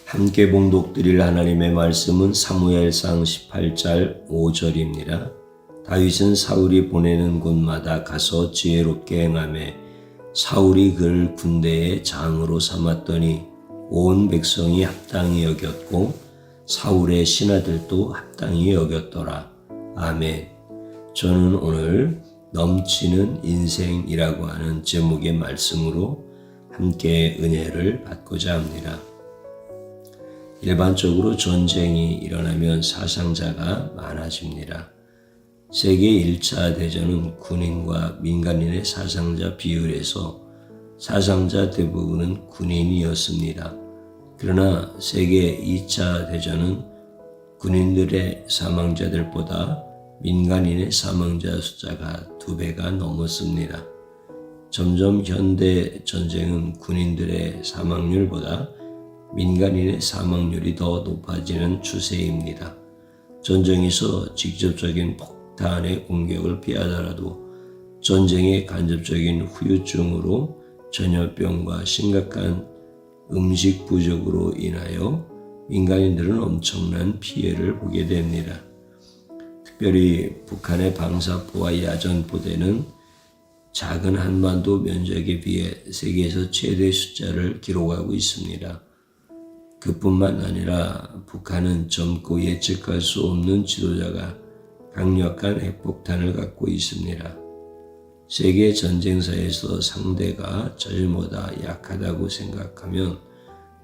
함께 봉독드릴 하나님의 말씀은 사무엘상 18장 5절입니다. 다윗은 사울이 보내는 곳마다 가서 지혜롭게 행하매 사울이 그를 군대의 장으로 삼았더니 온 백성이 합당히 여겼고 사울의 신하들도 합당히 여겼더라. 아멘. 저는 오늘 넘치는 인생이라고 하는 제목의 말씀으로 함께 은혜를 받고자 합니다. 일반적으로 전쟁이 일어나면 사상자가 많아집니다. 세계 1차 대전은 군인과 민간인의 사상자 비율에서 사상자 대부분은 군인이었습니다. 그러나 세계 2차 대전은 군인들의 사망자들보다 민간인의 사망자 숫자가 2배가 넘었습니다. 점점 현대 전쟁은 군인들의 사망률보다 민간인의 사망률이 더 높아지는 추세입니다. 전쟁에서 직접적인 폭탄의 공격을 피하더라도 전쟁의 간접적인 후유증으로 전염병과 심각한 음식 부족으로 인하여 민간인들은 엄청난 피해를 보게 됩니다. 특별히 북한의 방사포와 야전부대는 작은 한반도 면적에 비해 세계에서 최대 숫자를 기록하고 있습니다. 그뿐만 아니라 북한은 젊고 예측할 수 없는 지도자가 강력한 핵폭탄을 갖고 있습니다. 세계 전쟁사에서 상대가 자신보다 약하다고 생각하면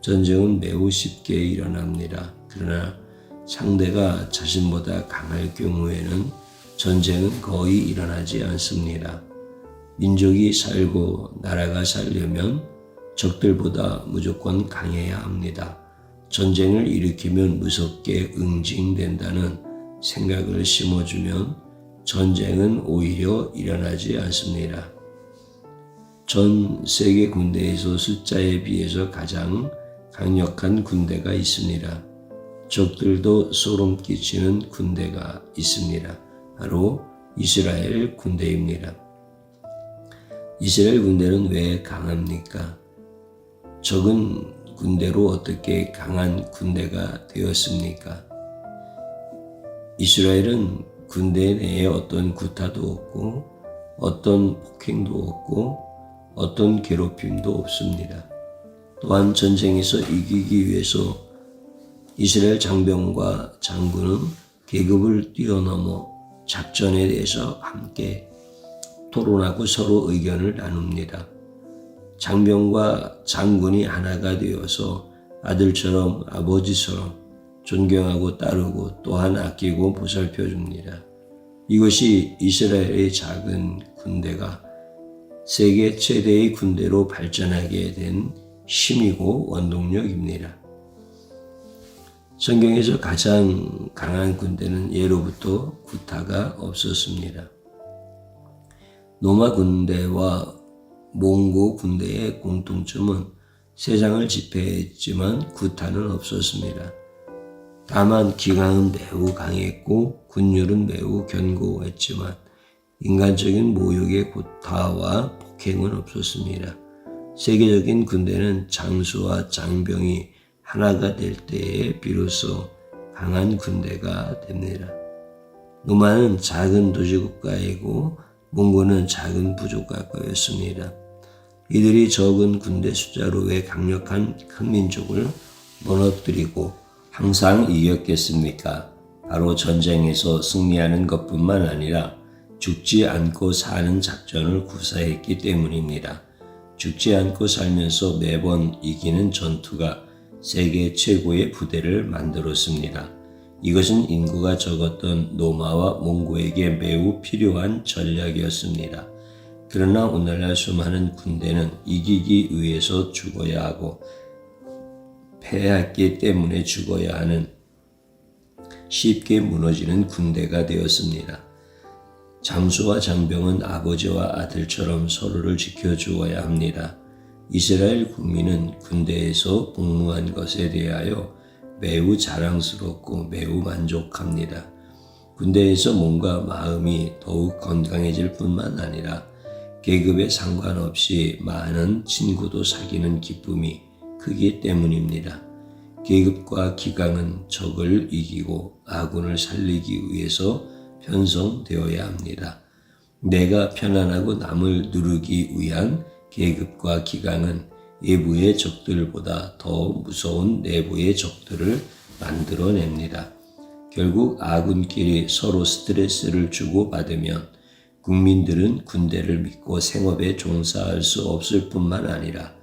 전쟁은 매우 쉽게 일어납니다. 그러나 상대가 자신보다 강할 경우에는 전쟁은 거의 일어나지 않습니다. 민족이 살고 나라가 살려면 적들보다 무조건 강해야 합니다. 전쟁을 일으키면 무섭게 응징된다는 생각을 심어주면 전쟁은 오히려 일어나지 않습니다. 전 세계 군대에서 숫자에 비해서 가장 강력한 군대가 있습니다. 적들도 소름 끼치는 군대가 있습니다. 바로 이스라엘 군대입니다. 이스라엘 군대는 왜 강합니까? 적은 군대로 어떻게 강한 군대가 되었습니까? 이스라엘은 군대 내에 어떤 구타도 없고 어떤 폭행도 없고 어떤 괴롭힘도 없습니다. 또한 전쟁에서 이기기 위해서 이스라엘 장병과 장군은 계급을 뛰어넘어 작전에 대해서 함께 토론하고 서로 의견을 나눕니다. 장병과 장군이 하나가 되어서 아들처럼 아버지처럼 존경하고 따르고 또한 아끼고 보살펴 줍니다. 이것이 이스라엘의 작은 군대가 세계 최대의 군대로 발전하게 된 힘이고 원동력입니다. 성경에서 가장 강한 군대는 예로부터 구타가 없었습니다. 로마 군대와 몽고 군대의 공통점은 세상을 지배했지만 구타는 없었습니다. 다만 기강은 매우 강했고 군율은 매우 견고했지만 인간적인 모욕의 구타와 폭행은 없었습니다. 세계적인 군대는 장수와 장병이 하나가 될 때에 비로소 강한 군대가 됩니다. 로마는 작은 도시국가이고 몽고는 작은 부족국가였습니다. 이들이 적은 군대 숫자로 왜 강력한 큰 민족을 무너뜨리고 항상 이겼겠습니까? 바로 전쟁에서 승리하는 것뿐만 아니라 죽지 않고 사는 작전을 구사했기 때문입니다. 죽지 않고 살면서 매번 이기는 전투가 세계 최고의 부대를 만들었습니다. 이것은 인구가 적었던 로마와 몽고에게 매우 필요한 전략이었습니다. 그러나 오늘날 수많은 군대는 이기기 위해서 죽어야 하고 패했기 때문에 죽어야 하는 쉽게 무너지는 군대가 되었습니다. 장수와 장병은 아버지와 아들처럼 서로를 지켜주어야 합니다. 이스라엘 국민은 군대에서 복무한 것에 대하여 매우 자랑스럽고 매우 만족합니다. 군대에서 몸과 마음이 더욱 건강해질 뿐만 아니라 계급에 상관없이 많은 친구도 사귀는 기쁨이 크기 때문입니다. 계급과 기강은 적을 이기고 아군을 살리기 위해서 편성되어야 합니다. 내가 편안하고 남을 누르기 위한 계급과 기강은 외부의 적들보다 더 무서운 내부의 적들을 만들어냅니다. 결국 아군끼리 서로 스트레스를 주고받으면 국민들은 군대를 믿고 생업에 종사할 수 없을 뿐만 아니라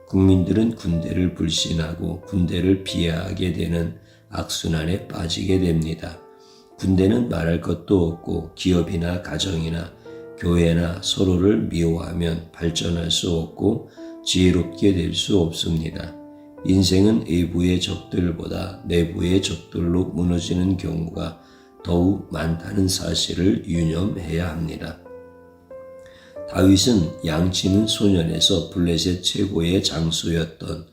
국민들은 군대를 불신하고 군대를 비하하게 되는 악순환에 빠지게 됩니다. 군대는 말할 것도 없고 기업이나 가정이나 교회나 서로를 미워하면 발전할 수 없고 지혜롭게 될 수 없습니다. 인생은 외부의 적들보다 내부의 적들로 무너지는 경우가 더욱 많다는 사실을 유념해야 합니다. 다윗은 양치는 소년에서 블레셋 최고의 장수였던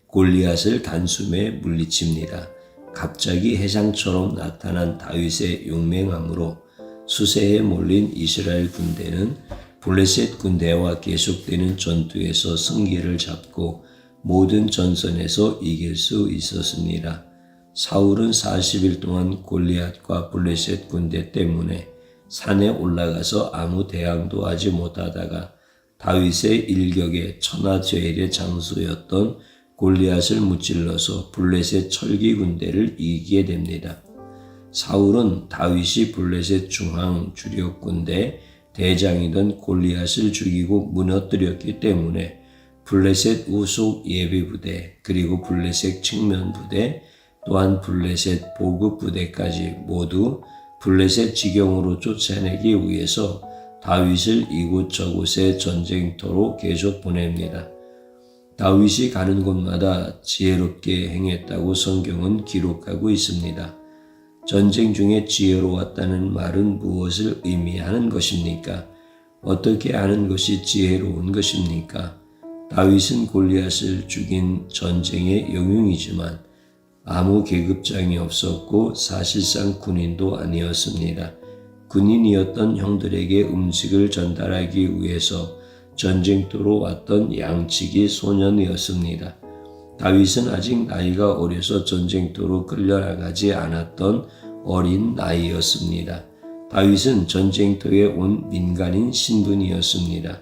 골리앗을 단숨에 물리칩니다. 갑자기 해상처럼 나타난 다윗의 용맹함으로 수세에 몰린 이스라엘 군대는 블레셋 군대와 계속되는 전투에서 승기를 잡고 모든 전선에서 이길 수 있었습니다. 사울은 40일 동안 골리앗과 블레셋 군대 때문에 산에 올라가서 아무 대항도 하지 못하다가 다윗의 일격에 천하제일의 장수였던 골리앗을 무찔러서 블레셋 철기 군대를 이기게 됩니다. 사울은 다윗이 블레셋 중앙 주력 군대 대장이던 골리앗을 죽이고 무너뜨렸기 때문에 블레셋 우속 예비부대 그리고 블레셋 측면부대 또한 블레셋 보급부대까지 모두 블레셋 지경으로 쫓아내기 위해서 다윗을 이곳저곳에 전쟁터로 계속 보냅니다. 다윗이 가는 곳마다 지혜롭게 행했다고 성경은 기록하고 있습니다. 전쟁 중에 지혜로웠다는 말은 무엇을 의미하는 것입니까? 어떻게 하는 것이 지혜로운 것입니까? 다윗은 골리앗을 죽인 전쟁의 영웅이지만 아무 계급장이 없었고 사실상 군인도 아니었습니다. 군인이었던 형들에게 음식을 전달하기 위해서 전쟁터로 왔던 양치기 소년이었습니다. 다윗은 아직 나이가 어려서 전쟁터로 끌려나가지 않았던 어린 나이였습니다. 다윗은 전쟁터에 온 민간인 신분이었습니다.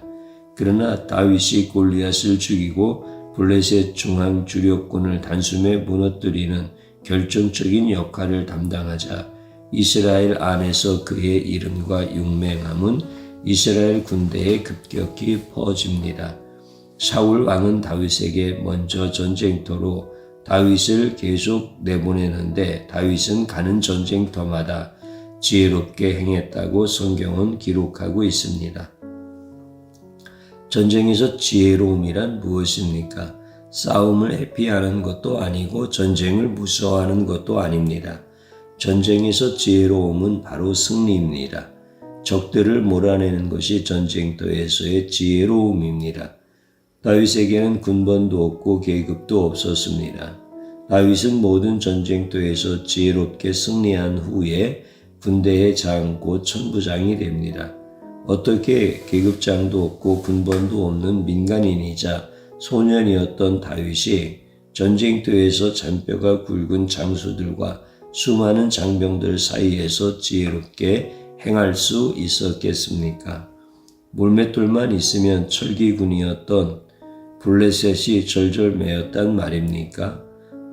그러나 다윗이 골리앗을 죽이고 블레셋 중앙 주력군을 단숨에 무너뜨리는 결정적인 역할을 담당하자 이스라엘 안에서 그의 이름과 용맹함은 이스라엘 군대에 급격히 퍼집니다. 사울 왕은 다윗에게 먼저 전쟁터로 다윗을 계속 내보내는데 다윗은 가는 전쟁터마다 지혜롭게 행했다고 성경은 기록하고 있습니다. 전쟁에서 지혜로움이란 무엇입니까? 싸움을 회피하는 것도 아니고 전쟁을 무서워하는 것도 아닙니다. 전쟁에서 지혜로움은 바로 승리입니다. 적들을 몰아내는 것이 전쟁터에서의 지혜로움입니다. 다윗에게는 군번도 없고 계급도 없었습니다. 다윗은 모든 전쟁터에서 지혜롭게 승리한 후에 군대의 장 곧 천부장이 됩니다. 어떻게 계급장도 없고 군번도 없는 민간인이자 소년이었던 다윗이 전쟁터에서 잔뼈가 굵은 장수들과 수많은 장병들 사이에서 지혜롭게 행할 수 있었겠습니까? 물맷돌만 있으면 철기군이었던 블레셋이 절절매였단 말입니까?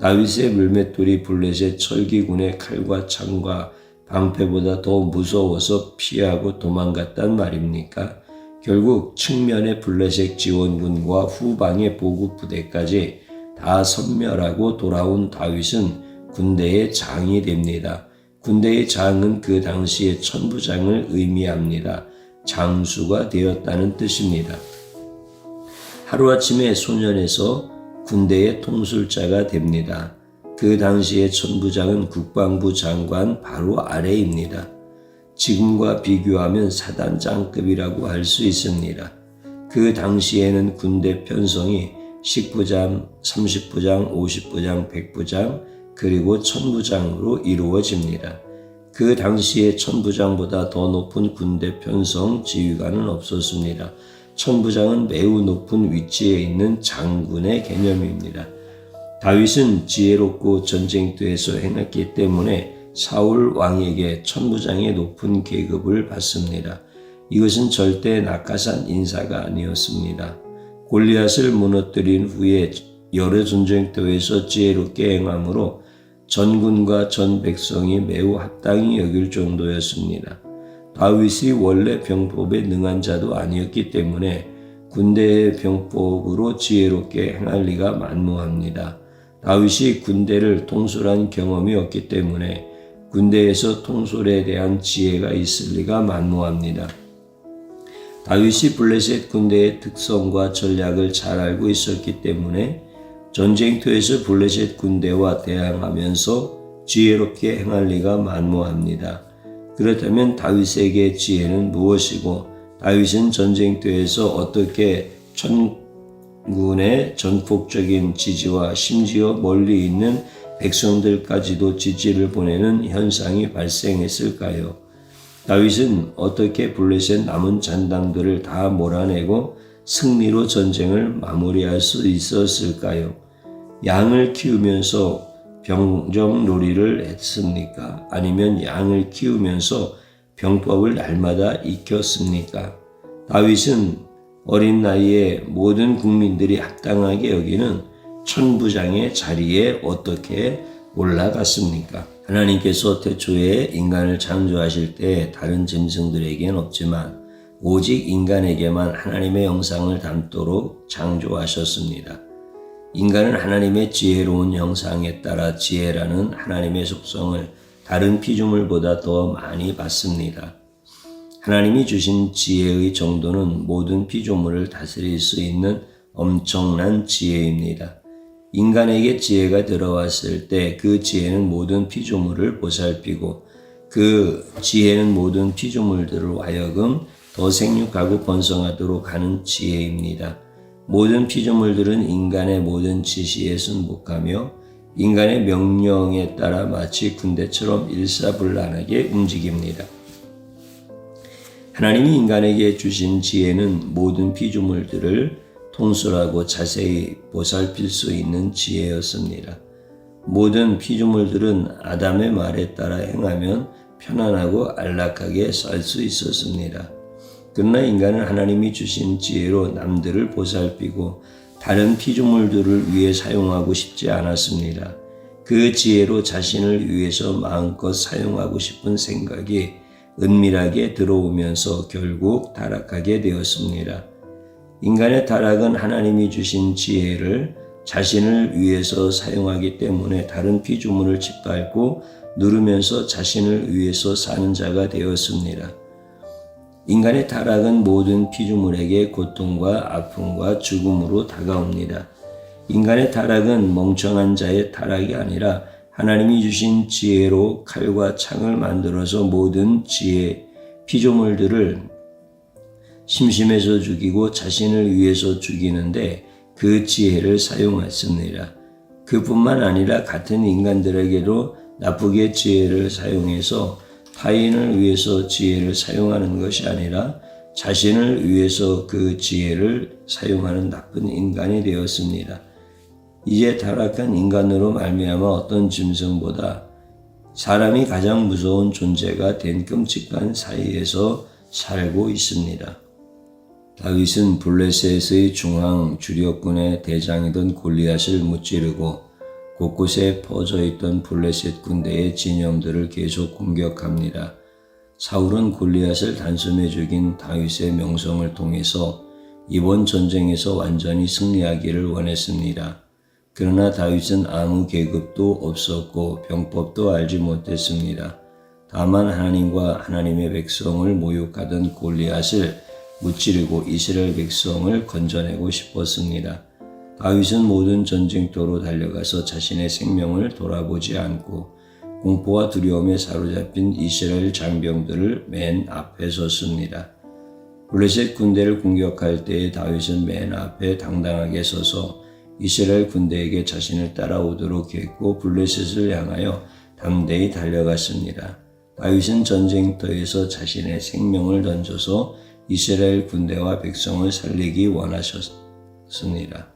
다윗의 물맷돌이 블레셋 철기군의 칼과 창과 방패보다 더 무서워서 피하고 도망갔단 말입니까? 결국 측면의 블레셋 지원군과 후방의 보급부대까지 다 섬멸하고 돌아온 다윗은 군대의 장이 됩니다. 군대의 장은 그 당시의 천부장을 의미합니다. 장수가 되었다는 뜻입니다. 하루아침에 소년에서 군대의 통술자가 됩니다. 그 당시의 천부장은 국방부 장관 바로 아래입니다. 지금과 비교하면 사단장급이라고 할 수 있습니다. 그 당시에는 군대 편성이 10부장, 30부장, 50부장, 100부장, 그리고 천부장으로 이루어집니다. 그 당시에 천부장보다 더 높은 군대 편성 지휘관은 없었습니다. 천부장은 매우 높은 위치에 있는 장군의 개념입니다. 다윗은 지혜롭고 전쟁터에서 행했기 때문에 사울 왕에게 천부장의 높은 계급을 받습니다. 이것은 절대 낙하산 인사가 아니었습니다. 골리앗을 무너뜨린 후에 여러 전쟁터에서 지혜롭게 행함으로 전군과 전 백성이 매우 합당히 여길 정도였습니다. 다윗이 원래 병법에 능한 자도 아니었기 때문에 군대의 병법으로 지혜롭게 행할 리가 만무합니다. 다윗이 군대를 통솔한 경험이 없기 때문에 군대에서 통솔에 대한 지혜가 있을 리가 만무합니다. 다윗이 블레셋 군대의 특성과 전략을 잘 알고 있었기 때문에 전쟁터에서 블레셋 군대와 대항하면서 지혜롭게 행할 리가 만무합니다. 그렇다면 다윗에게 지혜는 무엇이고 다윗은 전쟁터에서 어떻게 천군의 전폭적인 지지와 심지어 멀리 있는 백성들까지도 지지를 보내는 현상이 발생했을까요? 다윗은 어떻게 블레셋 남은 잔당들을 다 몰아내고 승리로 전쟁을 마무리할 수 있었을까요? 양을 키우면서 병정놀이를 했습니까? 아니면 양을 키우면서 병법을 날마다 익혔습니까? 다윗은 어린 나이에 모든 국민들이 합당하게 여기는 천부장의 자리에 어떻게 올라갔습니까? 하나님께서 태초에 인간을 창조하실 때 다른 짐승들에겐 없지만 오직 인간에게만 하나님의 형상을 담도록 창조하셨습니다. 인간은 하나님의 지혜로운 형상에 따라 지혜라는 하나님의 속성을 다른 피조물보다 더 많이 받습니다. 하나님이 주신 지혜의 정도는 모든 피조물을 다스릴 수 있는 엄청난 지혜입니다. 인간에게 지혜가 들어왔을 때 그 지혜는 모든 피조물을 보살피고 그 지혜는 모든 피조물들을 하여금 더 생육하고 번성하도록 하는 지혜입니다. 모든 피조물들은 인간의 모든 지시에 순복하며 인간의 명령에 따라 마치 군대처럼 일사불란하게 움직입니다. 하나님이 인간에게 주신 지혜는 모든 피조물들을 통솔하고 자세히 보살필 수 있는 지혜였습니다. 모든 피조물들은 아담의 말에 따라 행하면 편안하고 안락하게 살 수 있었습니다. 그러나 인간은 하나님이 주신 지혜로 남들을 보살피고 다른 피조물들을 위해 사용하고 싶지 않았습니다. 그 지혜로 자신을 위해서 마음껏 사용하고 싶은 생각이 은밀하게 들어오면서 결국 타락하게 되었습니다. 인간의 타락은 하나님이 주신 지혜를 자신을 위해서 사용하기 때문에 다른 피조물을 짓밟고 누르면서 자신을 위해서 사는 자가 되었습니다. 인간의 타락은 모든 피조물에게 고통과 아픔과 죽음으로 다가옵니다. 인간의 타락은 멍청한 자의 타락이 아니라 하나님이 주신 지혜로 칼과 창을 만들어서 모든 피조물들을 심심해서 죽이고 자신을 위해서 죽이는데 그 지혜를 사용했습니다. 그뿐만 아니라 같은 인간들에게도 나쁘게 지혜를 사용해서 타인을 위해서 지혜를 사용하는 것이 아니라 자신을 위해서 그 지혜를 사용하는 나쁜 인간이 되었습니다. 이제 타락한 인간으로 말미암아 어떤 짐승보다 사람이 가장 무서운 존재가 된 끔찍한 사이에서 살고 있습니다. 다윗은 블레셋의 중앙 주력군의 대장이던 골리앗을 무찌르고 곳곳에 퍼져있던 블레셋 군대의 진영들을 계속 공격합니다. 사울은 골리앗을 단숨에 죽인 다윗의 명성을 통해서 이번 전쟁에서 완전히 승리하기를 원했습니다. 그러나 다윗은 아무 계급도 없었고 병법도 알지 못했습니다. 다만 하나님과 하나님의 백성을 모욕하던 골리앗을 무찌르고 이스라엘 백성을 건져내고 싶었습니다. 다윗은 모든 전쟁터로 달려가서 자신의 생명을 돌아보지 않고 공포와 두려움에 사로잡힌 이스라엘 장병들을 맨 앞에 섰습니다. 블레셋 군대를 공격할 때에 다윗은 맨 앞에 당당하게 서서 이스라엘 군대에게 자신을 따라오도록 했고 블레셋을 향하여 담대히 달려갔습니다. 다윗은 전쟁터에서 자신의 생명을 던져서 이스라엘 군대와 백성을 살리기 원하셨습니다.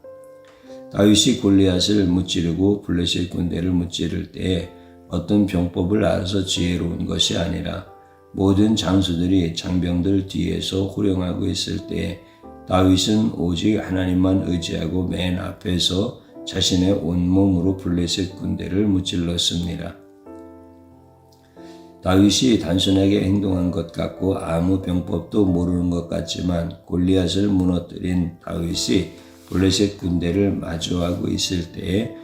다윗이 골리앗을 무찌르고 블레셋 군대를 무찌를 때에 어떤 병법을 알아서 지혜로운 것이 아니라 모든 장수들이 장병들 뒤에서 호령하고 있을 때에 다윗은 오직 하나님만 의지하고 맨 앞에서 자신의 온몸으로 블레셋 군대를 무찔렀습니다. 다윗이 단순하게 행동한 것 같고 아무 병법도 모르는 것 같지만 골리앗을 무너뜨린 다윗이 블레셋 군대를 마주하고 있을 때에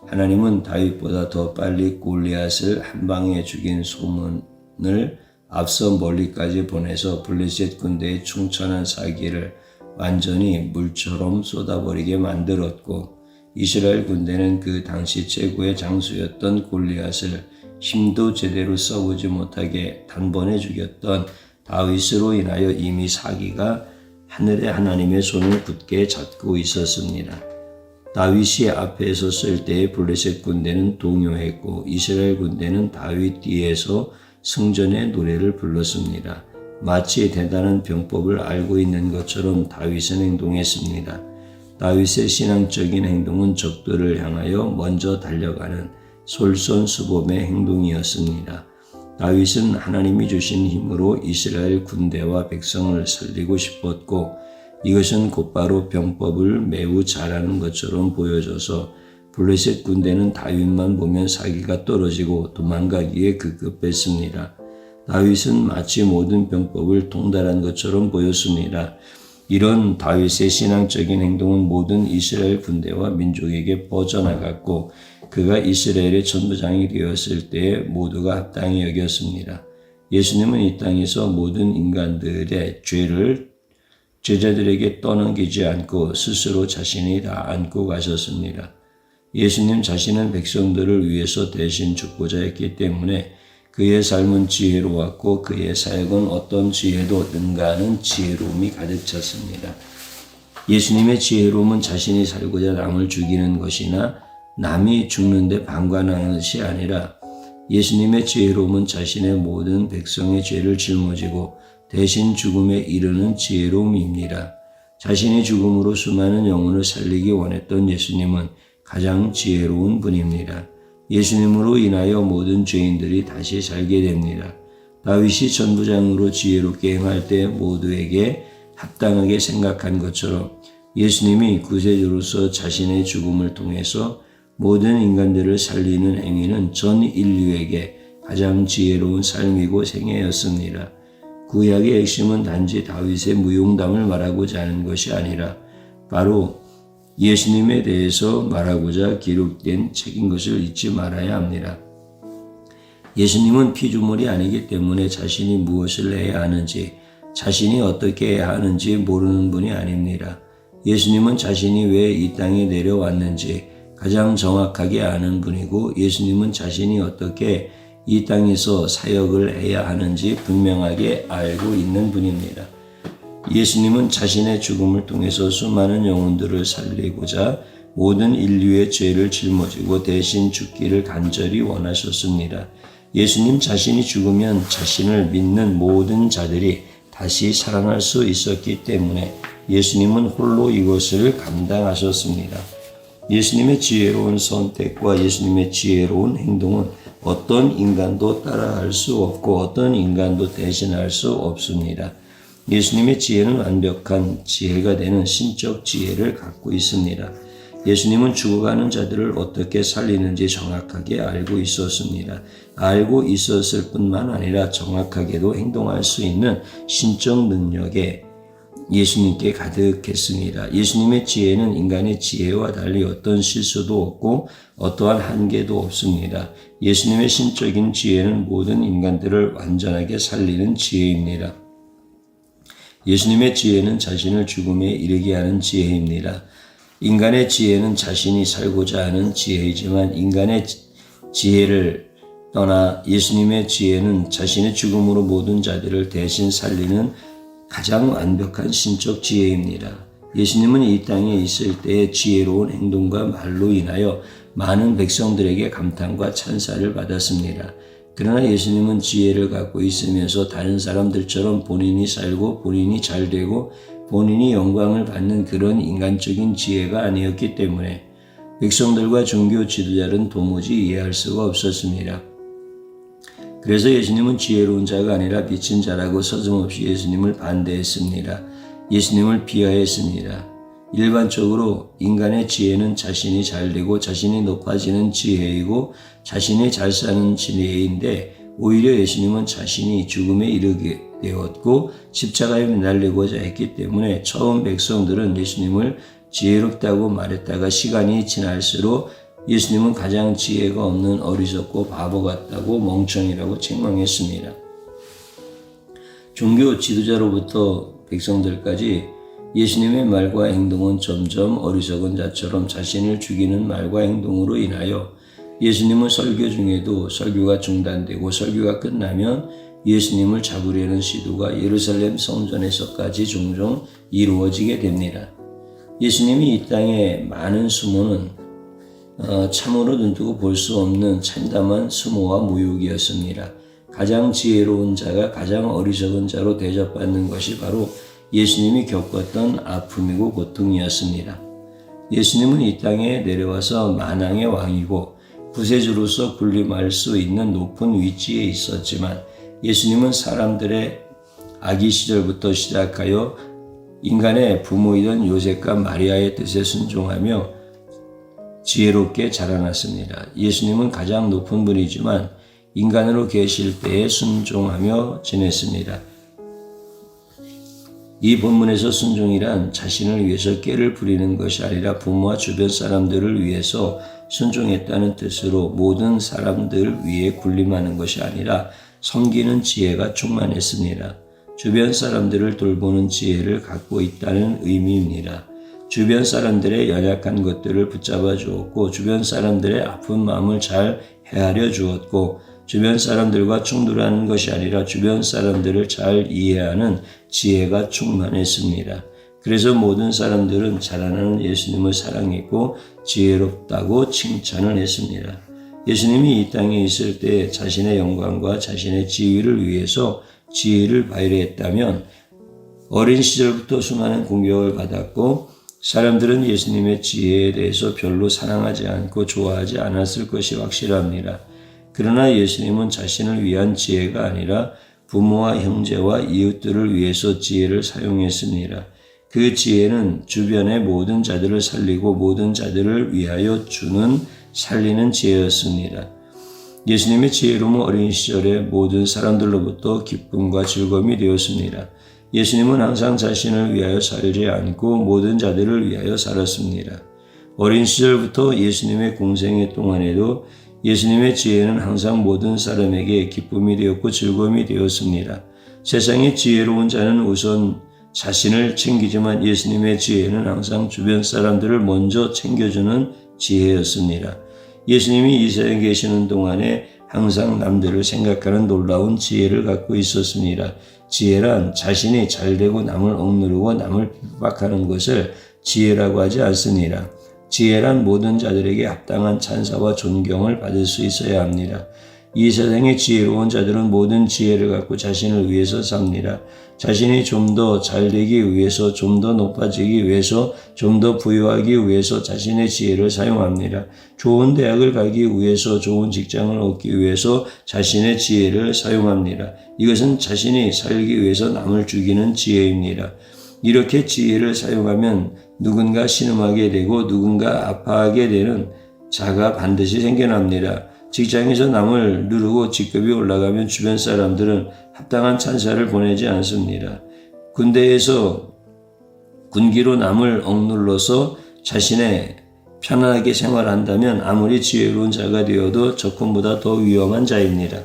하나님은 다윗보다 더 빨리 골리앗을 한 방에 죽인 소문을 앞서 멀리까지 보내서 블레셋 군대의 충천한 사기를 완전히 물처럼 쏟아버리게 만들었고 이스라엘 군대는 그 당시 최고의 장수였던 골리앗을 힘도 제대로 써보지 못하게 단번에 죽였던 다윗으로 인하여 이미 사기가 하늘의 하나님의 손을 굳게 잡고 있었습니다. 다윗이 앞에 섰을 때에 블레셋 군대는 동요했고 이스라엘 군대는 다윗 뒤에서 승전의 노래를 불렀습니다. 마치 대단한 병법을 알고 있는 것처럼 다윗은 행동했습니다. 다윗의 신앙적인 행동은 적들을 향하여 먼저 달려가는 솔선수범의 행동이었습니다. 다윗은 하나님이 주신 힘으로 이스라엘 군대와 백성을 살리고 싶었고 이것은 곧바로 병법을 매우 잘하는 것처럼 보여져서 블레셋 군대는 다윗만 보면 사기가 떨어지고 도망가기에 급급했습니다. 다윗은 마치 모든 병법을 통달한 것처럼 보였습니다. 이런 다윗의 신앙적인 행동은 모든 이스라엘 군대와 민족에게 뻗어나갔고 그가 이스라엘의 천부장이 되었을 때 모두가 합당히 여겼습니다. 예수님은 이 땅에서 모든 인간들의 죄를 제자들에게 떠넘기지 않고 스스로 자신이 다 안고 가셨습니다. 예수님 자신은 백성들을 위해서 대신 죽고자 했기 때문에 그의 삶은 지혜로웠고 그의 사역은 어떤 지혜도 능가하는 지혜로움이 가득 찼습니다. 예수님의 지혜로움은 자신이 살고자 남을 죽이는 것이나 남이 죽는데 방관하는 것이 아니라 예수님의 지혜로움은 자신의 모든 백성의 죄를 짊어지고 대신 죽음에 이르는 지혜로움입니다. 자신의 죽음으로 수많은 영혼을 살리기 원했던 예수님은 가장 지혜로운 분입니다. 예수님으로 인하여 모든 죄인들이 다시 살게 됩니다. 다윗이 천부장으로 지혜롭게 행할 때 모두에게 합당하게 생각한 것처럼 예수님이 구세주로서 자신의 죽음을 통해서 모든 인간들을 살리는 행위는 전 인류에게 가장 지혜로운 삶이고 생애였습니다. 구약의 핵심은 단지 다윗의 무용담을 말하고자 하는 것이 아니라 바로 예수님에 대해서 말하고자 기록된 책인 것을 잊지 말아야 합니다. 예수님은 피조물이 아니기 때문에 자신이 무엇을 해야 하는지, 자신이 어떻게 해야 하는지 모르는 분이 아닙니다. 예수님은 자신이 왜 이 땅에 내려왔는지 가장 정확하게 아는 분이고 예수님은 자신이 어떻게 이 땅에서 사역을 해야 하는지 분명하게 알고 있는 분입니다. 예수님은 자신의 죽음을 통해서 수많은 영혼들을 살리고자 모든 인류의 죄를 짊어지고 대신 죽기를 간절히 원하셨습니다. 예수님 자신이 죽으면 자신을 믿는 모든 자들이 다시 살아날 수 있었기 때문에 예수님은 홀로 이것을 감당하셨습니다. 예수님의 지혜로운 선택과 예수님의 지혜로운 행동은 어떤 인간도 따라할 수 없고 어떤 인간도 대신할 수 없습니다. 예수님의 지혜는 완벽한 지혜가 되는 신적 지혜를 갖고 있습니다. 예수님은 죽어가는 자들을 어떻게 살리는지 정확하게 알고 있었습니다. 알고 있었을 뿐만 아니라 정확하게도 행동할 수 있는 신적 능력에 예수님께 가득했습니다. 예수님의 지혜는 인간의 지혜와 달리 어떤 실수도 없고 어떠한 한계도 없습니다. 예수님의 신적인 지혜는 모든 인간들을 완전하게 살리는 지혜입니다. 예수님의 지혜는 자신을 죽음에 이르게 하는 지혜입니다. 인간의 지혜는 자신이 살고자 하는 지혜이지만 인간의 지혜를 떠나 예수님의 지혜는 자신의 죽음으로 모든 자들을 대신 살리는 가장 완벽한 신적 지혜입니다. 예수님은 이 땅에 있을 때의 지혜로운 행동과 말로 인하여 많은 백성들에게 감탄과 찬사를 받았습니다. 그러나 예수님은 지혜를 갖고 있으면서 다른 사람들처럼 본인이 살고 본인이 잘되고 본인이 영광을 받는 그런 인간적인 지혜가 아니었기 때문에 백성들과 종교 지도자는 도무지 이해할 수가 없었습니다. 그래서 예수님은 지혜로운 자가 아니라 미친 자라고 서슴없이 예수님을 반대했습니다. 예수님을 비하했습니다. 일반적으로 인간의 지혜는 자신이 잘되고 자신이 높아지는 지혜이고 자신이 잘 사는 지혜인데, 오히려 예수님은 자신이 죽음에 이르게 되었고 십자가에 매달리고자 했기 때문에 처음 백성들은 예수님을 지혜롭다고 말했다가 시간이 지날수록 예수님은 가장 지혜가 없는 어리석고 바보 같다고 멍청이라고 책망했습니다. 종교 지도자로부터 백성들까지 예수님의 말과 행동은 점점 어리석은 자처럼 자신을 죽이는 말과 행동으로 인하여 예수님은 설교 중에도 설교가 중단되고 설교가 끝나면 예수님을 잡으려는 시도가 예루살렘 성전에서까지 종종 이루어지게 됩니다. 예수님이 이 땅에 많은 수모는 참으로 눈뜨고 볼 수 없는 참담한 수모와 모욕이었습니다. 가장 지혜로운 자가 가장 어리석은 자로 대접받는 것이 바로 예수님이 겪었던 아픔이고 고통이었습니다. 예수님은 이 땅에 내려와서 만왕의 왕이고 구세주로서 군림할 수 있는 높은 위치에 있었지만, 예수님은 사람들의 아기 시절부터 시작하여 인간의 부모이던 요셉과 마리아의 뜻에 순종하며 지혜롭게 자라났습니다. 예수님은 가장 높은 분이지만 인간으로 계실 때에 순종하며 지냈습니다. 이 본문에서 순종이란 자신을 위해서 깨를 부리는 것이 아니라 부모와 주변 사람들을 위해서 순종했다는 뜻으로 모든 사람들 위에 군림하는 것이 아니라 섬기는 지혜가 충만했습니다. 주변 사람들을 돌보는 지혜를 갖고 있다는 의미입니다. 주변 사람들의 연약한 것들을 붙잡아 주었고, 주변 사람들의 아픈 마음을 잘 헤아려 주었고, 주변 사람들과 충돌하는 것이 아니라 주변 사람들을 잘 이해하는 지혜가 충만했습니다. 그래서 모든 사람들은 자라나는 예수님을 사랑했고 지혜롭다고 칭찬을 했습니다. 예수님이 이 땅에 있을 때 자신의 영광과 자신의 지위를 위해서 지혜를 발휘했다면 어린 시절부터 수많은 공격을 받았고, 사람들은 예수님의 지혜에 대해서 별로 사랑하지 않고 좋아하지 않았을 것이 확실합니다. 그러나 예수님은 자신을 위한 지혜가 아니라 부모와 형제와 이웃들을 위해서 지혜를 사용했습니다. 그 지혜는 주변의 모든 자들을 살리고 모든 자들을 위하여 주는 살리는 지혜였습니다. 예수님의 지혜로움은 어린 시절에 모든 사람들로부터 기쁨과 즐거움이 되었습니다. 예수님은 항상 자신을 위하여 살지 않고 모든 자들을 위하여 살았습니다. 어린 시절부터 예수님의 공생애 동안에도 예수님의 지혜는 항상 모든 사람에게 기쁨이 되었고 즐거움이 되었습니다. 세상의 지혜로운 자는 우선 자신을 챙기지만 예수님의 지혜는 항상 주변 사람들을 먼저 챙겨주는 지혜였습니다. 예수님이 이 세상에 계시는 동안에 항상 남들을 생각하는 놀라운 지혜를 갖고 있었습니다. 지혜란 자신이 잘되고 남을 억누르고 남을 핍박하는 것을 지혜라고 하지 않습니다. 지혜란 모든 자들에게 합당한 찬사와 존경을 받을 수 있어야 합니다. 이 세상의 지혜로운 자들은 모든 지혜를 갖고 자신을 위해서 삽니다. 자신이 좀 더 잘되기 위해서, 좀 더 높아지기 위해서, 좀 더 부유하기 위해서 자신의 지혜를 사용합니다. 좋은 대학을 가기 위해서, 좋은 직장을 얻기 위해서 자신의 지혜를 사용합니다. 이것은 자신이 살기 위해서 남을 죽이는 지혜입니다. 이렇게 지혜를 사용하면 누군가 신음하게 되고 누군가 아파하게 되는 자가 반드시 생겨납니다. 직장에서 남을 누르고 직급이 올라가면 주변 사람들은 합당한 찬사를 보내지 않습니다. 군대에서 군기로 남을 억눌러서 자신의 편안하게 생활한다면 아무리 지혜로운 자가 되어도 적군보다 더 위험한 자입니다.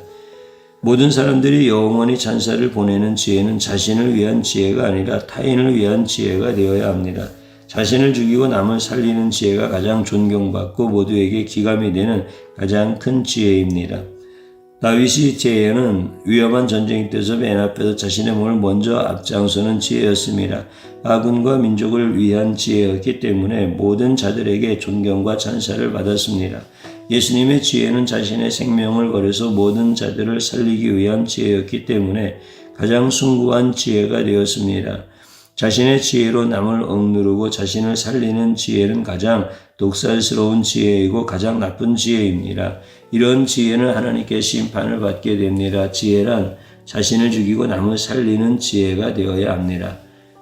모든 사람들이 영원히 찬사를 보내는 지혜는 자신을 위한 지혜가 아니라 타인을 위한 지혜가 되어야 합니다. 자신을 죽이고 남을 살리는 지혜가 가장 존경받고 모두에게 기감이 되는 가장 큰 지혜입니다. 다윗의 지혜는 위험한 전쟁 때서 맨 앞에서 자신의 몸을 먼저 앞장서는 지혜였습니다. 아군과 민족을 위한 지혜였기 때문에 모든 자들에게 존경과 찬사를 받았습니다. 예수님의 지혜는 자신의 생명을 걸어서 모든 자들을 살리기 위한 지혜였기 때문에 가장 숭고한 지혜가 되었습니다. 자신의 지혜로 남을 억누르고 자신을 살리는 지혜는 가장 독살스러운 지혜이고 가장 나쁜 지혜입니다. 이런 지혜는 하나님께 심판을 받게 됩니다. 지혜란 자신을 죽이고 남을 살리는 지혜가 되어야 합니다.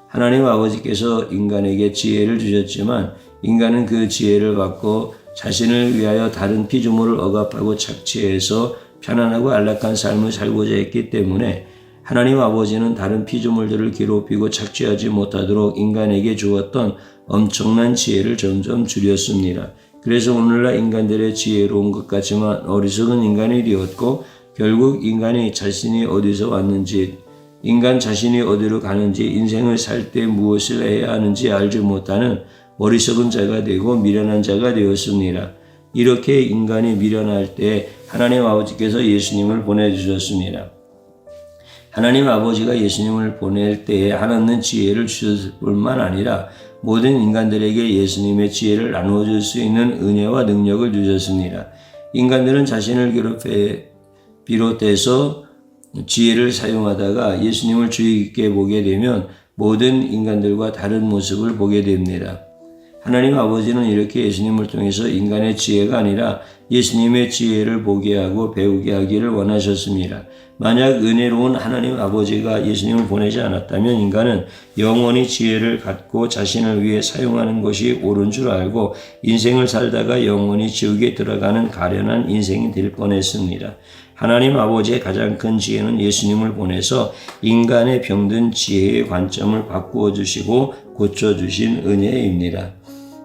하나님 아버지께서 인간에게 지혜를 주셨지만 인간은 그 지혜를 받고 자신을 위하여 다른 피조물을 억압하고 착취해서 편안하고 안락한 삶을 살고자 했기 때문에 하나님 아버지는 다른 피조물들을 괴롭히고 착취하지 못하도록 인간에게 주었던 엄청난 지혜를 점점 줄였습니다. 그래서 오늘날 인간들의 지혜로운 것 같지만 어리석은 인간이 되었고 결국 인간이 자신이 어디서 왔는지 인간 자신이 어디로 가는지 인생을 살 때 무엇을 해야 하는지 알지 못하는 어리석은 자가 되고 미련한 자가 되었습니다. 이렇게 인간이 미련할 때 하나님 아버지께서 예수님을 보내주셨습니다. 하나님 아버지가 예수님을 보낼 때에 하나님은 지혜를 주셨을 뿐만 아니라 모든 인간들에게 예수님의 지혜를 나누어줄 수 있는 은혜와 능력을 주셨습니다. 인간들은 자신을 비롯해서 지혜를 사용하다가 예수님을 주의 깊게 보게 되면 모든 인간들과 다른 모습을 보게 됩니다. 하나님 아버지는 이렇게 예수님을 통해서 인간의 지혜가 아니라 예수님의 지혜를 보게 하고 배우게 하기를 원하셨습니다. 만약 은혜로운 하나님 아버지가 예수님을 보내지 않았다면 인간은 영원히 지혜를 갖고 자신을 위해 사용하는 것이 옳은 줄 알고 인생을 살다가 영원히 지옥에 들어가는 가련한 인생이 될 뻔했습니다. 하나님 아버지의 가장 큰 지혜는 예수님을 보내서 인간의 병든 지혜의 관점을 바꾸어 주시고 고쳐주신 은혜입니다.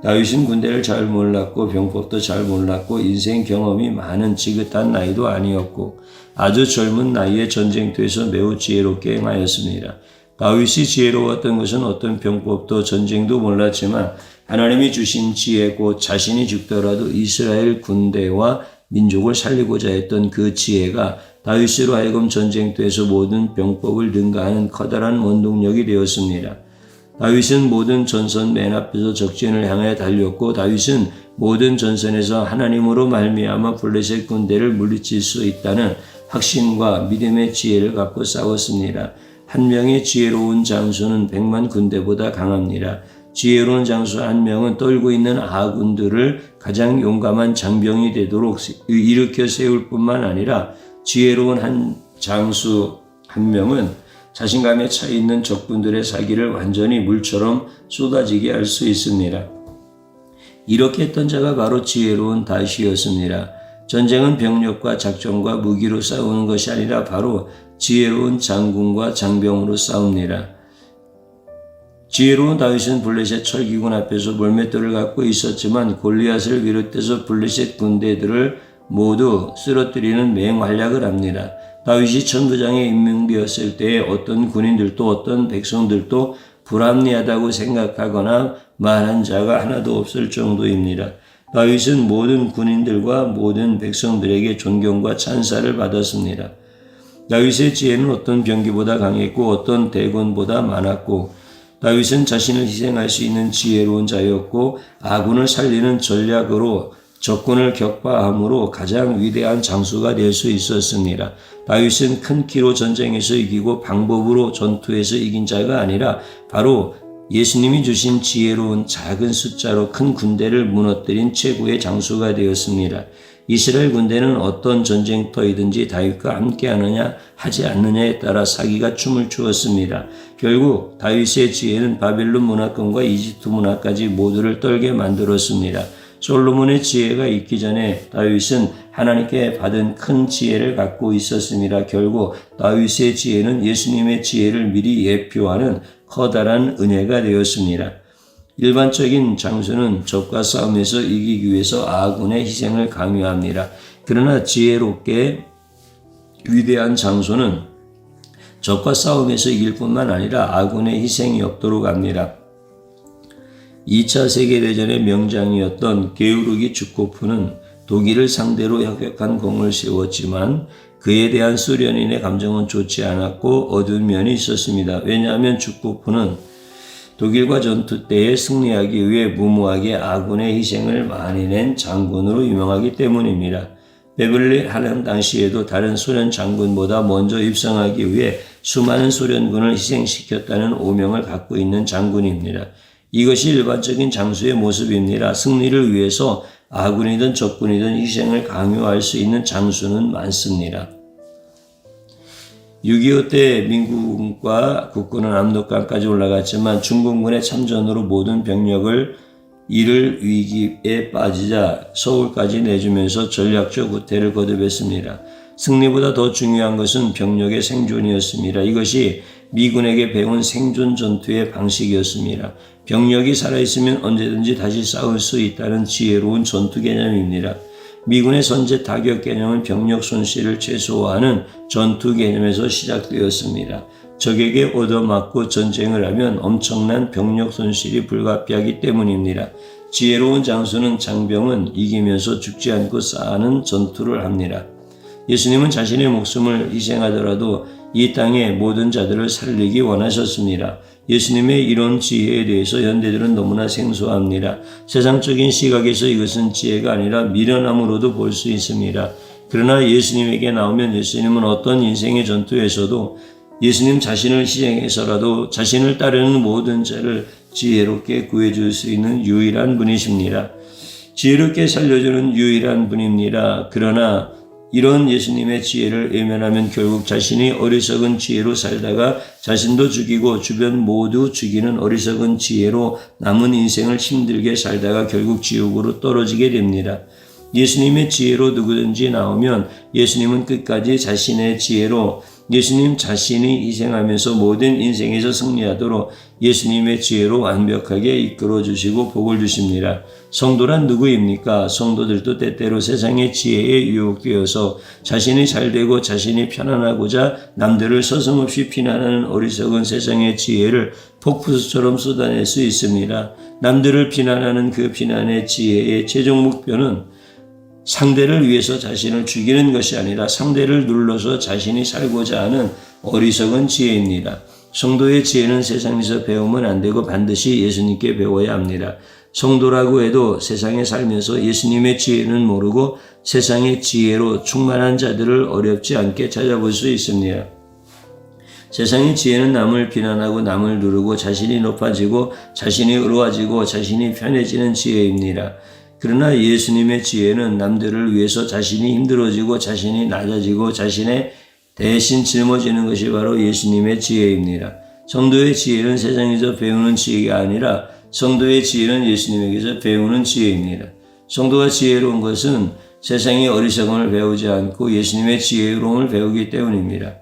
다윗은 군대를 잘 몰랐고 병법도 잘 몰랐고 인생 경험이 많은 지긋한 나이도 아니었고 아주 젊은 나이에 전쟁터에서 매우 지혜롭게 행하였습니다. 다윗이 지혜로웠던 것은 어떤 병법도 전쟁도 몰랐지만 하나님이 주신 지혜 곧 자신이 죽더라도 이스라엘 군대와 민족을 살리고자 했던 그 지혜가 다윗으로 하여금 전쟁터에서 모든 병법을 능가하는 커다란 원동력이 되었습니다. 다윗은 모든 전선 맨 앞에서 적진을 향해 달렸고 다윗은 모든 전선에서 하나님으로 말미암아 블레셋 군대를 물리칠 수 있다는 확신과 믿음의 지혜를 갖고 싸웠습니다. 한 명의 지혜로운 장수는 100만 군대보다 강합니다. 지혜로운 장수 한 명은 떨고 있는 아군들을 가장 용감한 장병이 되도록 일으켜 세울 뿐만 아니라 지혜로운 한 장수 한 명은 자신감에 차 있는 적군들의 사기를 완전히 물처럼 쏟아지게 할 수 있습니다. 이렇게 했던 자가 바로 지혜로운 다윗이었습니다. 전쟁은 병력과 작전과 무기로 싸우는 것이 아니라 바로 지혜로운 장군과 장병으로 싸웁니다. 지혜로운 다윗은 블레셋 철기군 앞에서 몰맷돌을 갖고 있었지만 골리앗을 비롯해서 블레셋 군대들을 모두 쓰러뜨리는 맹활약을 합니다. 다윗이 천부장에 임명되었을 때에 어떤 군인들도 어떤 백성들도 불합리하다고 생각하거나 말한 자가 하나도 없을 정도입니다. 다윗은 모든 군인들과 모든 백성들에게 존경과 찬사를 받았습니다. 다윗의 지혜는 어떤 병기보다 강했고 어떤 대군보다 많았고 다윗은 자신을 희생할 수 있는 지혜로운 자였고 아군을 살리는 전략으로 적군을 격파함으로 가장 위대한 장수가 될 수 있었습니다. 다윗은 큰 키로 전쟁에서 이기고 방법으로 전투에서 이긴 자가 아니라 바로 예수님이 주신 지혜로운 작은 숫자로 큰 군대를 무너뜨린 최고의 장수가 되었습니다. 이스라엘 군대는 어떤 전쟁터이든지 다윗과 함께하느냐 하지 않느냐에 따라 사기가 춤을 추었습니다. 결국 다윗의 지혜는 바벨론 문화권과 이집트 문화까지 모두를 떨게 만들었습니다. 솔로몬의 지혜가 있기 전에 다윗은 하나님께 받은 큰 지혜를 갖고 있었습니다. 결국 다윗의 지혜는 예수님의 지혜를 미리 예표하는 커다란 은혜가 되었습니다. 일반적인 장수는 적과 싸움에서 이기기 위해서 아군의 희생을 강요합니다. 그러나 지혜롭게 위대한 장수는 적과 싸움에서 이길 뿐만 아니라 아군의 희생이 없도록 합니다. 2차 세계대전의 명장이었던 게오르기 주코프는 독일을 상대로 혁혁한 공을 세웠지만 그에 대한 소련인의 감정은 좋지 않았고 어두운 면이 있었습니다. 왜냐하면 주코프는 독일과 전투 때에 승리하기 위해 무모하게 아군의 희생을 많이 낸 장군으로 유명하기 때문입니다. 베벌리 하는 당시에도 다른 소련 장군보다 먼저 입성하기 위해 수많은 소련군을 희생시켰다는 오명을 갖고 있는 장군입니다. 이것이 일반적인 장수의 모습입니다. 승리를 위해서 아군이든 적군이든 희생을 강요할 수 있는 장수는 많습니다. 6.25 때 민국과 국군은 압록강까지 올라갔지만 중공군의 참전으로 모든 병력을 잃을 위기에 빠지자 서울까지 내주면서 전략적 후퇴를 거듭했습니다. 승리보다 더 중요한 것은 병력의 생존이었습니다. 이것이 미군에게 배운 생존 전투의 방식이었습니다. 병력이 살아있으면 언제든지 다시 싸울 수 있다는 지혜로운 전투 개념입니다. 미군의 선제 타격 개념은 병력 손실을 최소화하는 전투 개념에서 시작되었습니다. 적에게 얻어맞고 전쟁을 하면 엄청난 병력 손실이 불가피하기 때문입니다. 지혜로운 장수는 장병은 이기면서 죽지 않고 싸우는 전투를 합니다. 예수님은 자신의 목숨을 희생하더라도 이 땅의 모든 자들을 살리기 원하셨습니다. 예수님의 이런 지혜에 대해서 현대들은 너무나 생소합니다. 세상적인 시각에서 이것은 지혜가 아니라 미련함으로도 볼 수 있습니다. 그러나 예수님에게 나오면 예수님은 어떤 인생의 전투에서도 예수님 자신을 희생해서라도 자신을 따르는 모든 자를 지혜롭게 구해줄 수 있는 유일한 분이십니다. 지혜롭게 살려주는 유일한 분입니다. 그러나 이런 예수님의 지혜를 외면하면 결국 자신이 어리석은 지혜로 살다가 자신도 죽이고 주변 모두 죽이는 어리석은 지혜로 남은 인생을 힘들게 살다가 결국 지옥으로 떨어지게 됩니다. 예수님의 지혜로 누구든지 나오면 예수님은 끝까지 자신의 지혜로 예수님 자신이 희생하면서 모든 인생에서 승리하도록 예수님의 지혜로 완벽하게 이끌어 주시고 복을 주십니다. 성도란 누구입니까? 성도들도 때때로 세상의 지혜에 유혹되어서 자신이 잘되고 자신이 편안하고자 남들을 서슴없이 비난하는 어리석은 세상의 지혜를 폭포수처럼 쏟아낼 수 있습니다. 남들을 비난하는 그 비난의 지혜의 최종 목표는 상대를 위해서 자신을 죽이는 것이 아니라 상대를 눌러서 자신이 살고자 하는 어리석은 지혜입니다. 성도의 지혜는 세상에서 배우면 안 되고 반드시 예수님께 배워야 합니다. 성도라고 해도 세상에 살면서 예수님의 지혜는 모르고 세상의 지혜로 충만한 자들을 어렵지 않게 찾아볼 수 있습니다. 세상의 지혜는 남을 비난하고 남을 누르고 자신이 높아지고 자신이 의로워지고 자신이 편해지는 지혜입니다. 그러나 예수님의 지혜는 남들을 위해서 자신이 힘들어지고 자신이 낮아지고 자신의 대신 짊어지는 것이 바로 예수님의 지혜입니다. 성도의 지혜는 세상에서 배우는 지혜가 아니라 성도의 지혜는 예수님에게서 배우는 지혜입니다. 성도가 지혜로운 것은 세상의 어리석음을 배우지 않고 예수님의 지혜로움을 배우기 때문입니다.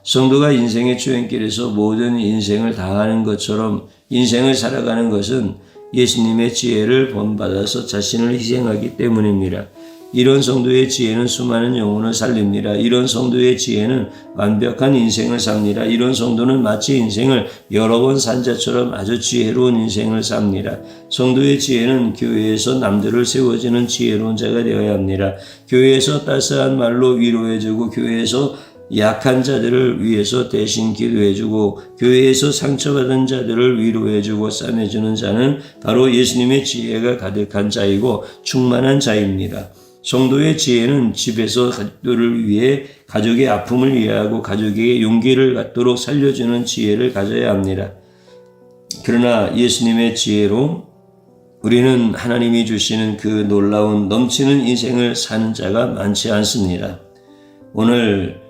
성도가 인생의 주행길에서 모든 인생을 다하는 것처럼 인생을 살아가는 것은 예수님의 지혜를 본받아서 자신을 희생하기 때문입니다. 이런 성도의 지혜는 수많은 영혼을 살립니다. 이런 성도의 지혜는 완벽한 인생을 삽니다. 이런 성도는 마치 인생을 여러 번 산 자처럼 아주 지혜로운 인생을 삽니다. 성도의 지혜는 교회에서 남들을 세워주는 지혜로운 자가 되어야 합니다. 교회에서 따스한 말로 위로해주고 교회에서 약한 자들을 위해서 대신 기도해주고 교회에서 상처받은 자들을 위로해주고 싸매주는 자는 바로 예수님의 지혜가 가득한 자이고 충만한 자입니다. 성도의 지혜는 집에서 가족들을 위해 가족의 아픔을 이해하고 가족에게 용기를 갖도록 살려주는 지혜를 가져야 합니다. 그러나 예수님의 지혜로 우리는 하나님이 주시는 그 놀라운 넘치는 인생을 사는 자가 많지 않습니다. 오늘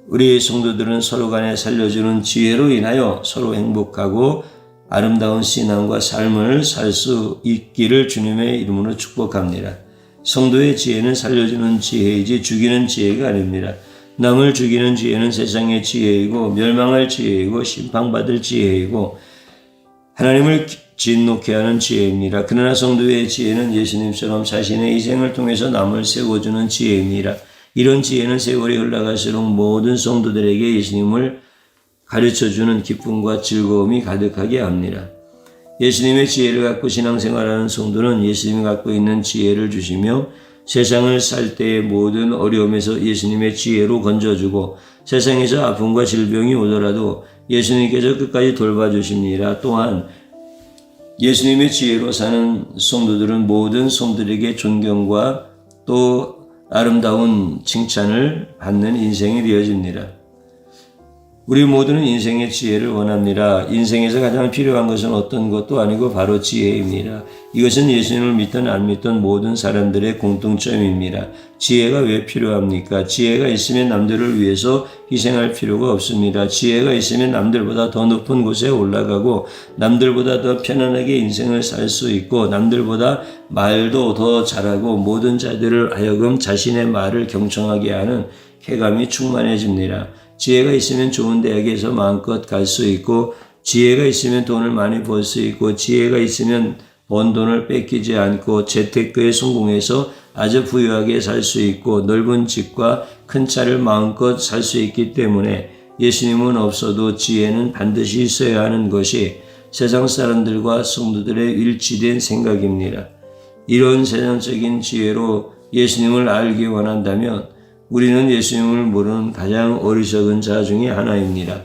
우리 성도들은 서로 간에 살려주는 지혜로 인하여 서로 행복하고 아름다운 신앙과 삶을 살 수 있기를 주님의 이름으로 축복합니다. 성도의 지혜는 살려주는 지혜이지 죽이는 지혜가 아닙니다. 남을 죽이는 지혜는 세상의 지혜이고 멸망할 지혜이고 심판받을 지혜이고 하나님을 진노케 하는 지혜입니다. 그러나 성도의 지혜는 예수님처럼 자신의 희생을 통해서 남을 세워주는 지혜입니다. 이런 지혜는 세월이 흘러갈수록 모든 성도들에게 예수님을 가르쳐주는 기쁨과 즐거움이 가득하게 합니다. 예수님의 지혜를 갖고 신앙생활하는 성도는 예수님이 갖고 있는 지혜를 주시며 세상을 살 때의 모든 어려움에서 예수님의 지혜로 건져주고 세상에서 아픔과 질병이 오더라도 예수님께서 끝까지 돌봐주십니다. 또한 예수님의 지혜로 사는 성도들은 모든 성도들에게 존경과 또 아름다운 칭찬을 받는 인생이 되어집니다. 우리 모두는 인생의 지혜를 원합니다. 인생에서 가장 필요한 것은 어떤 것도 아니고 바로 지혜입니다. 이것은 예수님을 믿든 안 믿든 모든 사람들의 공통점입니다. 지혜가 왜 필요합니까? 지혜가 있으면 남들을 위해서 희생할 필요가 없습니다. 지혜가 있으면 남들보다 더 높은 곳에 올라가고 남들보다 더 편안하게 인생을 살 수 있고 남들보다 말도 더 잘하고 모든 자들을 하여금 자신의 말을 경청하게 하는 쾌감이 충만해집니다. 지혜가 있으면 좋은 대학에서 마음껏 갈 수 있고 지혜가 있으면 돈을 많이 벌 수 있고 지혜가 있으면 번 돈을 뺏기지 않고 재테크에 성공해서 아주 부유하게 살 수 있고 넓은 집과 큰 차를 마음껏 살 수 있기 때문에 예수님은 없어도 지혜는 반드시 있어야 하는 것이 세상 사람들과 성도들의 일치된 생각입니다. 이런 세상적인 지혜로 예수님을 알기 원한다면 우리는 예수님을 모르는 가장 어리석은 자 중에 하나입니다.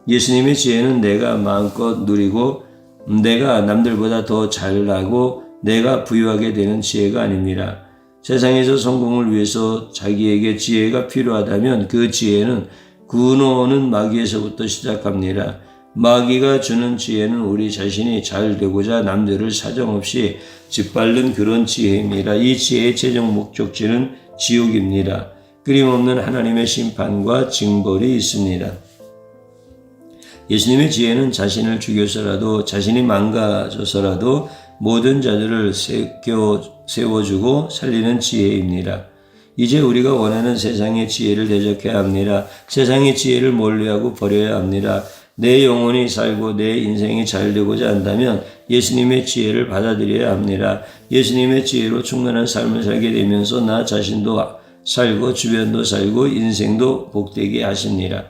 예수님의 지혜는 내가 마음껏 누리고 내가 남들보다 더 잘나고 내가 부유하게 되는 지혜가 아닙니다. 세상에서 성공을 위해서 자기에게 지혜가 필요하다면 그 지혜는 근원은 마귀에서부터 시작합니다. 마귀가 주는 지혜는 우리 자신이 잘 되고자 남들을 사정없이 짓밟는 그런 지혜입니다. 이 지혜의 최종 목적지는 지옥입니다. 끊임없는 하나님의 심판과 징벌이 있습니다. 예수님의 지혜는 자신을 죽여서라도 자신이 망가져서라도 모든 자들을 세워주고 살리는 지혜입니다. 이제 우리가 원하는 세상의 지혜를 대적해야 합니다. 세상의 지혜를 멀리하고 버려야 합니다. 내 영혼이 살고 내 인생이 잘 되고자 한다면 예수님의 지혜를 받아들여야 합니다. 예수님의 지혜로 충만한 삶을 살게 되면서 나 자신도 살고 주변도 살고 인생도 복되게 하십니다.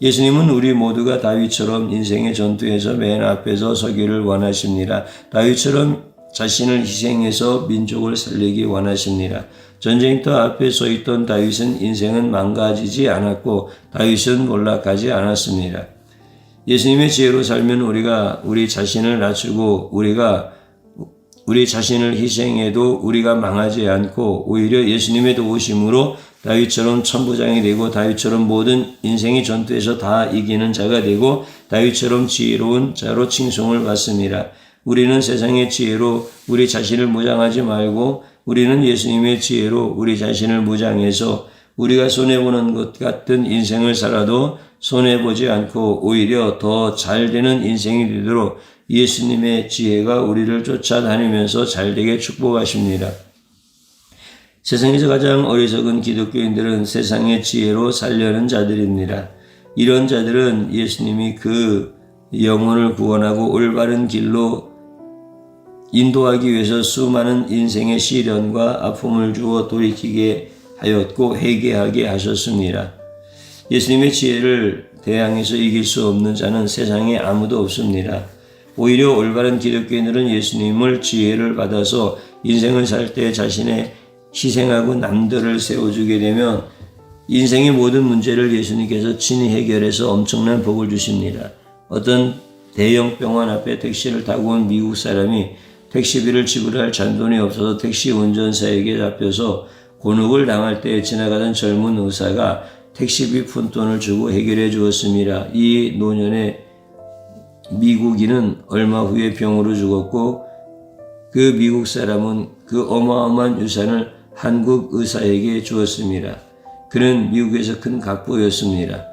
예수님은 우리 모두가 다윗처럼 인생의 전투에서 맨 앞에서 서기를 원하십니다. 다윗처럼 자신을 희생해서 민족을 살리기 원하십니다. 전쟁터 앞에 서 있던 다윗은 인생은 망가지지 않았고 다윗은 몰락하지 않았습니다. 예수님의 지혜로 살면 우리가 우리 자신을 낮추고 우리 자신을 희생해도 우리가 망하지 않고 오히려 예수님의 도우심으로 다윗처럼 천부장이 되고 다윗처럼 모든 인생의 전투에서 다 이기는 자가 되고 다윗처럼 지혜로운 자로 칭송을 받습니다. 우리는 세상의 지혜로 우리 자신을 무장하지 말고 우리는 예수님의 지혜로 우리 자신을 무장해서 우리가 손해보는 것 같은 인생을 살아도 손해보지 않고 오히려 더 잘되는 인생이 되도록 예수님의 지혜가 우리를 쫓아다니면서 잘되게 축복하십니다. 세상에서 가장 어리석은 기독교인들은 세상의 지혜로 살려는 자들입니다. 이런 자들은 예수님이 그 영혼을 구원하고 올바른 길로 인도하기 위해서 수많은 인생의 시련과 아픔을 주어 돌이키게 하였고 회개하게 하셨습니다. 예수님의 지혜를 대항해서 이길 수 없는 자는 세상에 아무도 없습니다. 오히려 올바른 기독교인들은 예수님을 지혜를 받아서 인생을 살 때 자신의 희생하고 남들을 세워주게 되면 인생의 모든 문제를 예수님께서 친히 해결해서 엄청난 복을 주십니다. 어떤 대형 병원 앞에 택시를 타고 온 미국 사람이 택시비를 지불할 잔돈이 없어서 택시 운전사에게 잡혀서 곤혹을 당할 때 지나가던 젊은 의사가 택시비 푼돈을 주고 해결해 주었습니다. 이 노년의 미국인은 얼마 후에 병으로 죽었고 그 미국 사람은 그 어마어마한 유산을 한국 의사에게 주었습니다. 그는 미국에서 큰 갑부였습니다.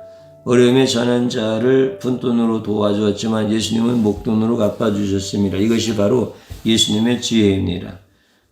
어려움에 처한 자를 푼돈으로 도와주었지만 예수님은 목돈으로 갚아주셨습니다. 이것이 바로 예수님의 지혜입니다.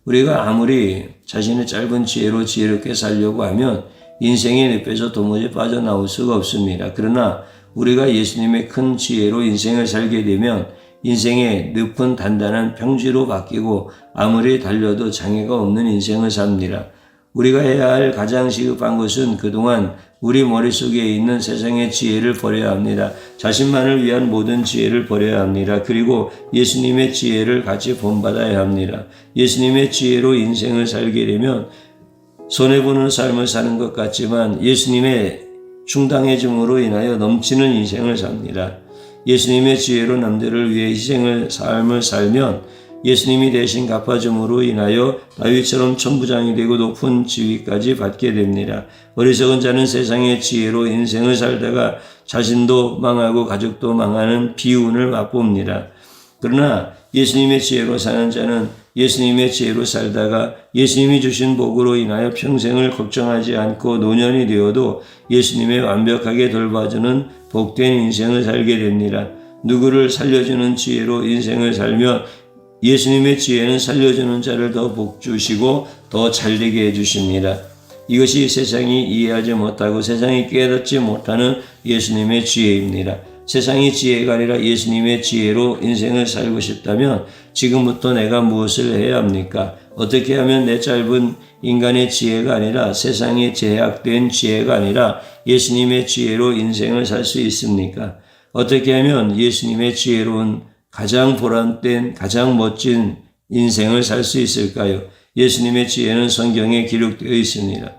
우리가 아무리 자신의 짧은 지혜로 지혜롭게 살려고 하면 인생의 늪에서 도무지 빠져나올 수가 없습니다. 그러나 우리가 예수님의 큰 지혜로 인생을 살게 되면 인생의 늪은 단단한 평지로 바뀌고 아무리 달려도 장애가 없는 인생을 삽니다. 우리가 해야 할 가장 시급한 것은 그동안 우리 머릿속에 있는 세상의 지혜를 버려야 합니다. 자신만을 위한 모든 지혜를 버려야 합니다. 그리고 예수님의 지혜를 같이 본받아야 합니다. 예수님의 지혜로 인생을 살게 되면 손해보는 삶을 사는 것 같지만 예수님의 충당해짐으로 인하여 넘치는 인생을 삽니다. 예수님의 지혜로 남들을 위해 희생을 삶을 살면 예수님이 대신 갚아줌으로 인하여 다윗처럼 천부장이 되고 높은 지위까지 받게 됩니다. 어리석은 자는 세상의 지혜로 인생을 살다가 자신도 망하고 가족도 망하는 비운을 맛봅니다. 그러나 예수님의 지혜로 사는 자는 예수님의 지혜로 살다가 예수님이 주신 복으로 인하여 평생을 걱정하지 않고 노년이 되어도 예수님의 완벽하게 돌봐주는 복된 인생을 살게 됩니다. 누구를 살려주는 지혜로 인생을 살며 예수님의 지혜는 살려주는 자를 더 복주시고 더 잘되게 해주십니다. 이것이 세상이 이해하지 못하고 세상이 깨닫지 못하는 예수님의 지혜입니다. 세상의 지혜가 아니라 예수님의 지혜로 인생을 살고 싶다면 지금부터 내가 무엇을 해야 합니까? 어떻게 하면 내 짧은 인간의 지혜가 아니라 세상의 제약된 지혜가 아니라 예수님의 지혜로 인생을 살 수 있습니까? 어떻게 하면 예수님의 지혜로운 가장 보람된 가장 멋진 인생을 살 수 있을까요? 예수님의 지혜는 성경에 기록되어 있습니다.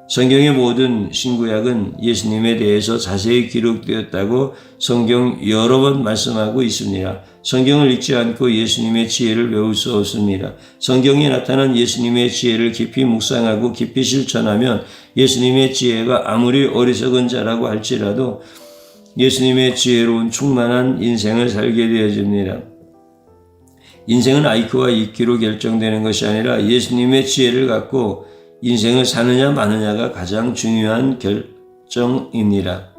성경의 모든 신구약은 예수님에 대해서 자세히 기록되었다고 성경 여러 번 말씀하고 있습니다. 성경을 읽지 않고 예수님의 지혜를 배울 수 없습니다. 성경에 나타난 예수님의 지혜를 깊이 묵상하고 깊이 실천하면 예수님의 지혜가 아무리 어리석은 자라고 할지라도 예수님의 지혜로운 충만한 인생을 살게 되어집니다. 인생은 IQ와 EQ로 결정되는 것이 아니라 예수님의 지혜를 갖고 인생을 사느냐 마느냐가 가장 중요한 결정입니다.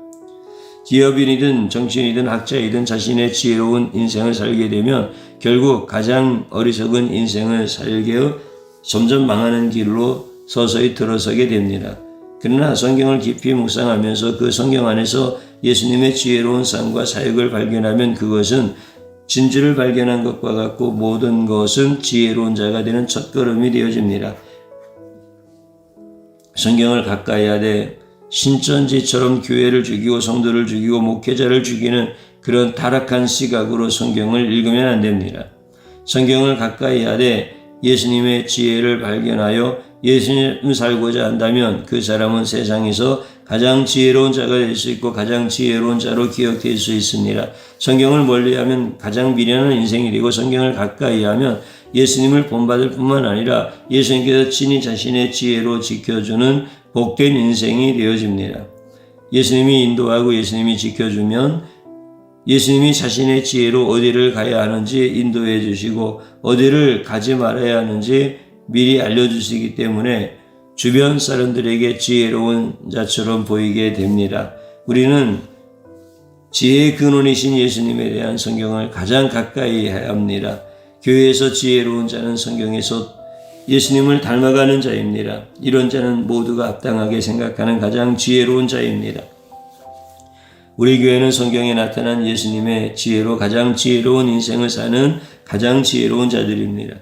기업인이든 정치인이든 학자이든 자신의 지혜로운 인생을 살게 되면 결국 가장 어리석은 인생을 살게 점점 망하는 길로 서서히 들어서게 됩니다. 그러나 성경을 깊이 묵상하면서 그 성경 안에서 예수님의 지혜로운 삶과 사역을 발견하면 그것은 진주를 발견한 것과 같고 모든 것은 지혜로운 자가 되는 첫걸음이 되어집니다. 성경을 가까이 하되 신천지처럼 교회를 죽이고 성도를 죽이고 목회자를 죽이는 그런 타락한 시각으로 성경을 읽으면 안 됩니다. 성경을 가까이 하되 예수님의 지혜를 발견하여 예수님을 살고자 한다면 그 사람은 세상에서 가장 지혜로운 자가 될 수 있고 가장 지혜로운 자로 기억될 수 있습니다. 성경을 멀리하면 가장 미련한 인생이 되고 성경을 가까이 하면 예수님을 본받을 뿐만 아니라 예수님께서 친히 자신의 지혜로 지켜주는 복된 인생이 되어집니다. 예수님이 인도하고 예수님이 지켜주면 예수님이 자신의 지혜로 어디를 가야 하는지 인도해 주시고 어디를 가지 말아야 하는지 미리 알려주시기 때문에 주변 사람들에게 지혜로운 자처럼 보이게 됩니다. 우리는 지혜의 근원이신 예수님에 대한 성경을 가장 가까이 해야 합니다. 교회에서 지혜로운 자는 성경에서 예수님을 닮아가는 자입니다. 이런 자는 모두가 합당하게 생각하는 가장 지혜로운 자입니다. 우리 교회는 성경에 나타난 예수님의 지혜로 가장 지혜로운 인생을 사는 가장 지혜로운 자들입니다.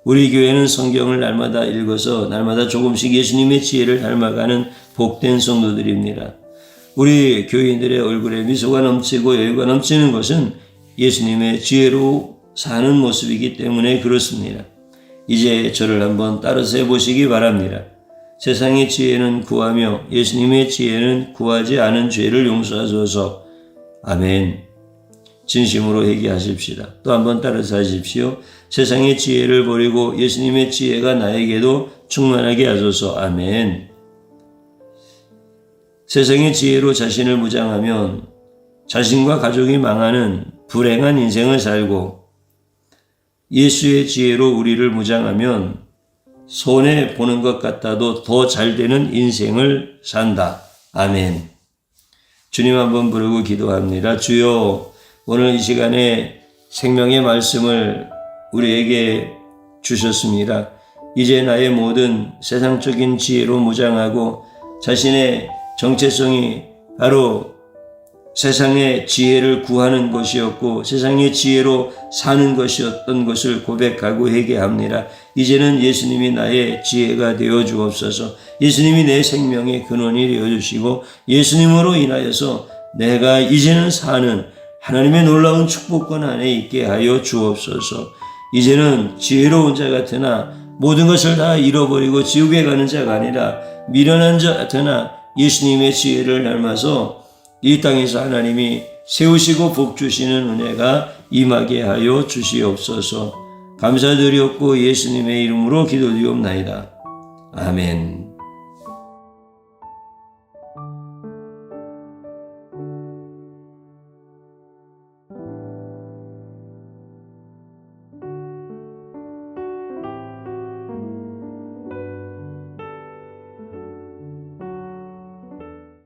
우리 교회는 성경을 날마다 읽어서 날마다 조금씩 예수님의 지혜를 닮아가는 복된 성도들입니다. 우리 교인들의 얼굴에 미소가 넘치고 여유가 넘치는 것은 예수님의 지혜로 사는 모습이기 때문에 그렇습니다. 이제 저를 한번 따라서 해보시기 바랍니다. 세상의 지혜는 구하며 예수님의 지혜는 구하지 않은 죄를 용서하소서. 아멘. 진심으로 회개하십시다. 또 한번 따라서 하십시오. 세상의 지혜를 버리고 예수님의 지혜가 나에게도 충만하게 하소서. 아멘. 세상의 지혜로 자신을 무장하면 자신과 가족이 망하는 불행한 인생을 살고 예수의 지혜로 우리를 무장하면 손해보는 것 같아도 더 잘되는 인생을 산다. 아멘. 주님 한번 부르고 기도합니다. 주여, 오늘 이 시간에 생명의 말씀을 우리에게 주셨습니다. 이제 나의 모든 세상적인 지혜로 무장하고 자신의 정체성이 바로 세상의 지혜를 구하는 것이었고 세상의 지혜로 사는 것이었던 것을 고백하고 회개합니다. 이제는 예수님이 나의 지혜가 되어 주옵소서. 예수님이 내 생명의 근원이 되어 주시고 예수님으로 인하여서 내가 이제는 사는 하나님의 놀라운 축복권 안에 있게 하여 주옵소서. 이제는 지혜로운 자 같으나 모든 것을 다 잃어버리고 지옥에 가는 자가 아니라 미련한 자 같으나 예수님의 지혜를 닮아서 이 땅에서 하나님이 세우시고 복 주시는 은혜가 임하게 하여 주시옵소서. 감사드렸고 예수님의 이름으로 기도드리옵나이다. 아멘.